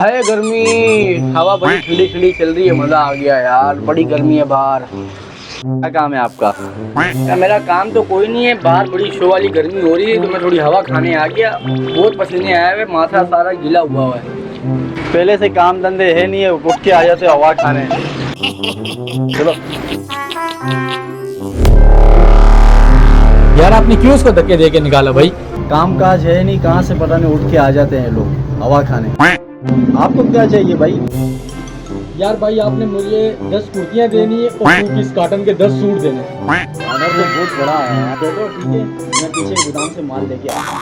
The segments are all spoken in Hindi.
है गर्मी। हवा बड़ी ठंडी ठंडी चल रही है, मजा आ गया यार। बड़ी गर्मी है बाहर। क्या काम है आपका? यार मेरा काम तो कोई नहीं है, बाहर बड़ी शो वाली गर्मी हो रही है तो मैं थोड़ी हवा खाने आ गया। बहुत पसीने आए हुए, माथा सारा गीला हुआ है। पहले से काम धंधे है नहीं है, उठ के आ जाते हो हवा खाने। चलो। यार आपने क्यों उसको धक्के दे के निकाला भाई? काम काज है नहीं, कहाँ से पता नहीं उठ के आ जाते हैं लोग हवा खाने। आपको क्या चाहिए भाई? यार भाई आपने मुझे 10 कुर्तियाँ देनी है और 2 पीस कॉटन के 10 सूट देने। ऑर्डर तो बहुत बड़ा है। बैठो, ठीक है, मैं पीछे गोदाम से माल लेके आता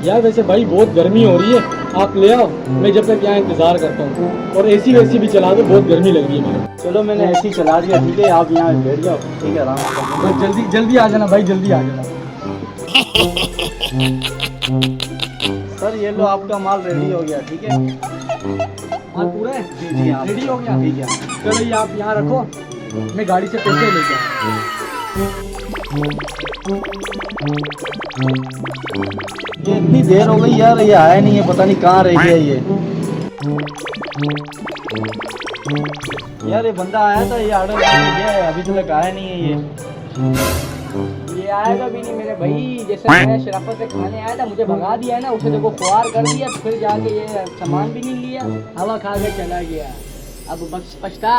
यार वैसे भाई बहुत गर्मी हो रही है, आप ले आओ, मैं जब तक यहाँ इंतजार करता हूँ। और एसी वैसी भी चला दो, बहुत गर्मी लग रही है मेरे। हूँ। चलो मैंने ऐसे ही चला दिया, ठीक है, आप यहाँ बैठ जाओ, ठीक है, आराम से। बस जल्दी जल्दी आ जाना भाई, जल्दी आ जाना। सर ये लो, आपका माल रेडी हो गया, ठीक है। माल पूरा है? जी जी हाँ, रेडी हो गया? ठीक है। चलो ये आप यहाँ रखो, मैं गाड़ी से पैसे लेके आता ये इतनी देर हो गई यार, ये आया नहीं है, पता नहीं कहाँ रह गया ये। यार ये बंदा आया था, ये ऑर्डर लेके गया है, अभी तक आया नहीं है ये आएगा भी नहीं मेरे भाई। जैसे मैं शराफत से खाने आया था, मुझे भगा दिया है ना, उसे देखो खुआर कर दिया, फिर जाके ये सामान भी नहीं लिया, हवा खा के चला गया। अब बस पछता।